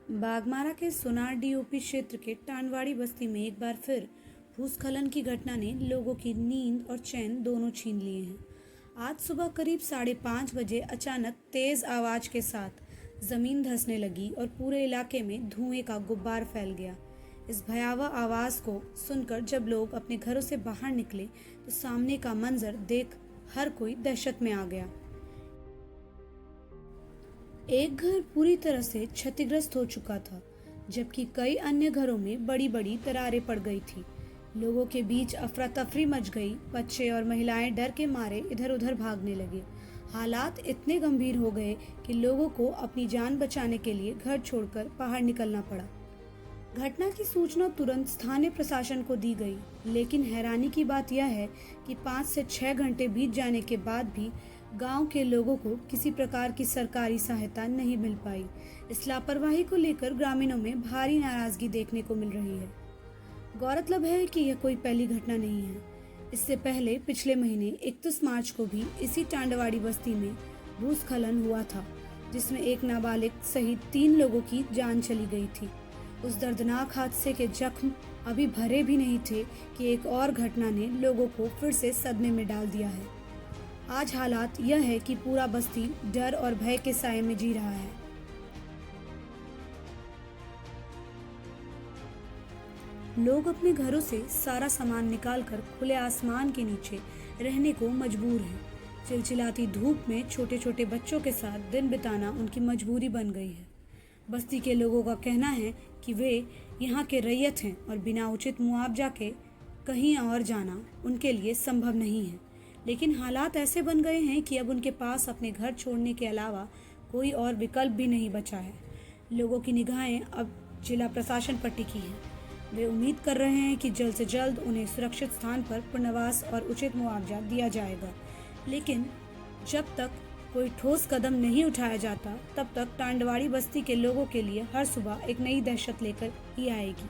बागमारा के सोनार डीओपी क्षेत्र के टांडवाड़ी बस्ती में एक बार फिर भूस्खलन की घटना ने लोगों की नींद और चैन दोनों छीन लिए हैं। आज सुबह करीब 5:30 बजे अचानक तेज आवाज के साथ जमीन धंसने लगी और पूरे इलाके में धुएं का गुब्बार फैल गया। इस भयावह आवाज को सुनकर जब लोग अपने घरों से बाहर निकले तो सामने का मंजर देख हर कोई दहशत में आ गया। एक घर पूरी तरह से क्षतिग्रस्त हो चुका था, जबकि कई अन्य घरों में बड़ी बड़ी दरारें पड़ गई थी। लोगों के बीच अफरा तफरी मच गई। बच्चे और महिलाएं डर के मारे इधर उधर भागने लगे। हालात इतने गंभीर हो गए कि लोगों को अपनी जान बचाने के लिए घर छोड़कर बाहर निकलना पड़ा। घटना की सूचना तुरंत स्थानीय प्रशासन को दी गई, लेकिन हैरानी की बात यह है कि 5 से 6 घंटे बीत जाने के बाद भी गांव के लोगों को किसी प्रकार की सरकारी सहायता नहीं मिल पाई। इस लापरवाही को लेकर ग्रामीणों में भारी नाराजगी देखने को मिल रही है। गौरतलब है कि यह कोई पहली घटना नहीं है। इससे पहले पिछले महीने 31 मार्च को भी इसी टांडवाड़ी बस्ती में भूस्खलन हुआ था, जिसमें एक नाबालिग सहित 3 लोगों की जान चली गई थी। उस दर्दनाक हादसे के जख्म अभी भरे भी नहीं थे कि एक और घटना ने लोगों को फिर से सदमे में डाल दिया है। आज हालात यह है कि पूरा बस्ती डर और भय के साए में जी रहा है। लोग अपने घरों से सारा सामान निकालकर खुले आसमान के नीचे रहने को मजबूर हैं। चिलचिलाती धूप में छोटे छोटे बच्चों के साथ दिन बिताना उनकी मजबूरी बन गई है। बस्ती के लोगों का कहना है कि वे यहाँ के रैयत हैं और बिना उचित मुआवजा के कहीं और जाना उनके लिए संभव नहीं है। लेकिन हालात ऐसे बन गए हैं कि अब उनके पास अपने घर छोड़ने के अलावा कोई और विकल्प भी नहीं बचा है। लोगों की निगाहें अब जिला प्रशासन पर टिकी हैं। वे उम्मीद कर रहे हैं कि जल्द से जल्द उन्हें सुरक्षित स्थान पर पुनर्वास और उचित मुआवजा दिया जाएगा। लेकिन जब तक कोई ठोस कदम नहीं उठाया जाता, तब तक टांडवाड़ी बस्ती के लोगों के लिए हर सुबह एक नई दहशत लेकर ही आएगी।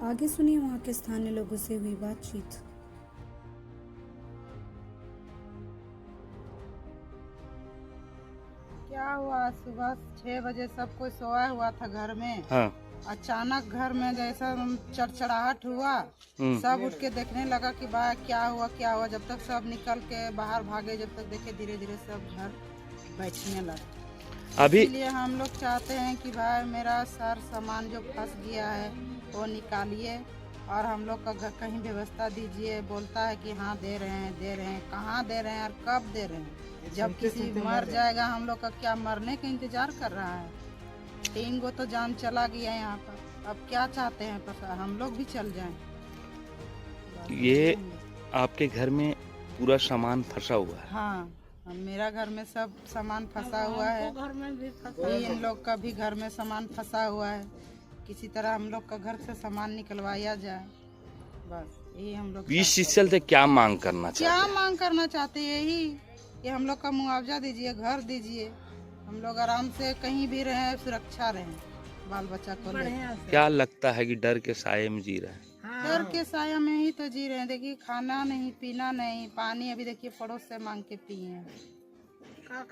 आगे सुनिए वहाँ के स्थानीय लोगों से हुई बातचीत। क्या हुआ, सुबह 6 बजे सब कोई सोया हुआ था घर में। हाँ। अचानक घर में जैसा चड़चड़ाहट हुआ, सब उठ के देखने लगा कि भाई क्या हुआ। जब तक सब निकल के बाहर भागे, जब तक देखे धीरे धीरे सब घर बैठने लगा। अभी इसलिए हम लोग चाहते हैं कि भाई मेरा सार सामान जो फंस गया है वो निकालिए और हम लोग का घर कहीं व्यवस्था दीजिए। बोलता है कि हाँ दे रहे हैं, कहाँ दे रहे हैं और कब दे रहे हैं। जब किसी मर जाएगा, हम लोग का क्या मरने का इंतजार कर रहा है। 3 गो तो जान चला गया यहाँ पर। अब क्या चाहते हैं, पता हम लोग भी चल जाएं। ये आपके घर में पूरा सामान फंसा हुआ है? हाँ, मेरा घर में सब सामान फंसा हुआ है। घर में भी फंसा, इन लोग का भी घर में सामान फंसा हुआ है। किसी तरह हम लोग का घर से सामान निकलवाया जाए, बस यही हम लोग। इस चलते क्या मांग करना चाहते हैं? क्या मांग करना चाहते हैं? यही कि हम लोग का मुआवजा दीजिए, घर दीजिए, हम लोग आराम से कहीं भी रहें, सुरक्षा रहें, बाल बच्चा को लेकर। क्या लगता है कि डर के साये में जी रहे हैं? डर के साया में ही तो जी रहे हैं। देखिए, खाना नहीं, पीना नहीं, पानी अभी देखिए पड़ोस से मांग के पिए हैं।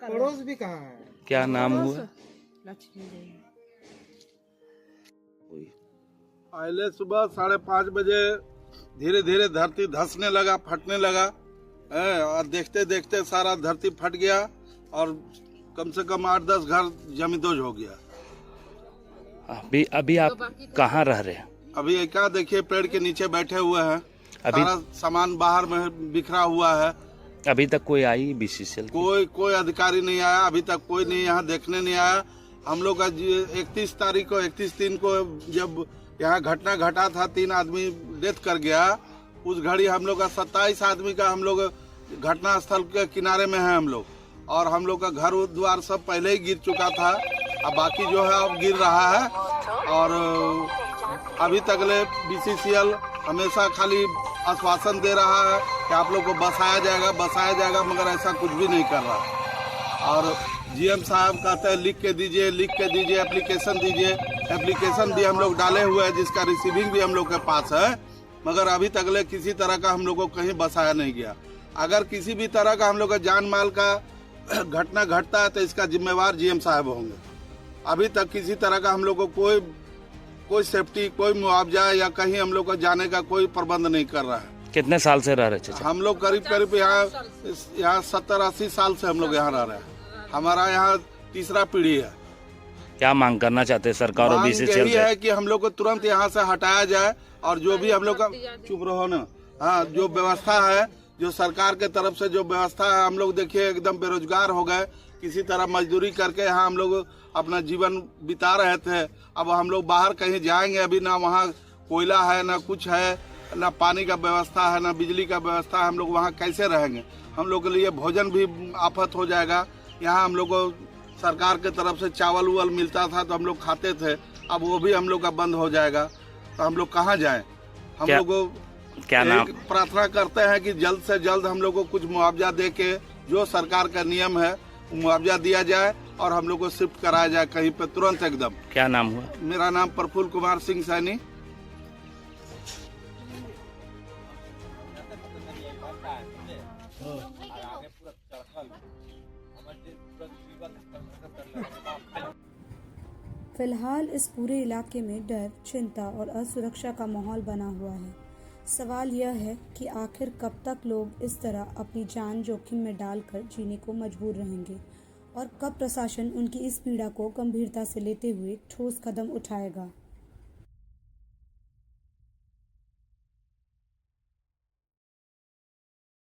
पड़ोस भी कहाँ है? क्या नाम हुआ? लक्ष्मी देवी। पहले सुबह 5:30 बजे धीरे धीरे धरती धंसने लगा, फटने लगा और देखते देखते सारा धरती फट गया और कम से कम 8-10 घर जमींदोज हो गया। अभी आप कहाँ रह रहे हैं? अभी क्या देखिए, पेड़ के नीचे बैठे हुए हैं। सारा सामान बाहर में बिखरा हुआ है। अभी तक कोई आई BCCL? कोई अधिकारी नहीं आया अभी तक, कोई नहीं यहाँ देखने नहीं आया। हम लोग का 31 को जब यहाँ घटना घटा था, 3 आदमी डेथ कर गया, उस घड़ी हम लोग का 27 आदमी का हम लोग घटना स्थल के किनारे में है हम लोग, और हम लोग का घर द्वार सब पहले ही गिर चुका था। अब बाकी जो है अब गिर रहा है। और अभी तक ले BCCL हमेशा खाली आश्वासन दे रहा है कि आप लोग को बसाया जाएगा, मगर ऐसा कुछ भी नहीं कर रहा। और GM साहब कहते हैं लिख के दीजिए, एप्लीकेशन दीजिए। एप्लीकेशन भी हम लोग डाले हुए हैं, जिसका रिसीविंग भी हम लोग के पास है, मगर अभी तक ले किसी तरह का हम लोग को कहीं बसाया नहीं गया। अगर किसी भी तरह का हम लोग का जान माल का घटना घटता है तो इसका जिम्मेवार GM साहब होंगे। अभी तक किसी तरह का हम लोग को कोई सेफ्टी, कोई मुआवजा या कहीं हम लोग को जाने का कोई प्रबंध नहीं कर रहा है। कितने साल से रह रहे चाचा? हम लोग करीब यहाँ 70-80 साल से हम लोग यहाँ रह रहे हैं। हमारा यहाँ तीसरा पीढ़ी है। क्या मांग करना चाहते हैं सरकार और BCCL यही है कि हम लोग को तुरंत यहाँ से हटाया जाए, और जो भी हम लोग का चुप रहो ना, हाँ, जो व्यवस्था है, जो सरकार के तरफ से जो व्यवस्था है, हम लोग देखिए एकदम बेरोजगार हो गए। किसी तरह मजदूरी करके यहाँ हम लोग अपना जीवन बिता रहे थे। अब हम लोग बाहर कहीं जाएंगे, अभी ना वहाँ कोयला है, ना कुछ है, ना पानी का व्यवस्था है, ना बिजली का व्यवस्था है। हम लोग वहाँ कैसे रहेंगे? हम लोग के लिए भोजन भी आफत हो जाएगा। यहाँ हम लोग को सरकार के तरफ से चावल उवल मिलता था तो हम लोग खाते थे, अब वो भी हम लोग का बंद हो जाएगा, तो हम लोग कहाँ जाएं? हम लोग को क्या नाम? प्रार्थना करते हैं कि जल्द से जल्द हम लोग को कुछ मुआवजा दे के, जो सरकार का नियम है मुआवजा दिया जाए और हम लोग को शिफ्ट कराया जाए कहीं पे तुरंत एकदम। क्या नाम हुआ? मेरा नाम प्रफुल्ल कुमार सिंह सैनी। फिलहाल इस पूरे इलाके में डर, चिंता और असुरक्षा का माहौल बना हुआ है। सवाल यह है कि आखिर कब तक लोग इस तरह अपनी जान जोखिम में डालकर जीने को मजबूर रहेंगे, और कब प्रशासन उनकी इस पीड़ा को गंभीरता से लेते हुए ठोस कदम उठाएगा।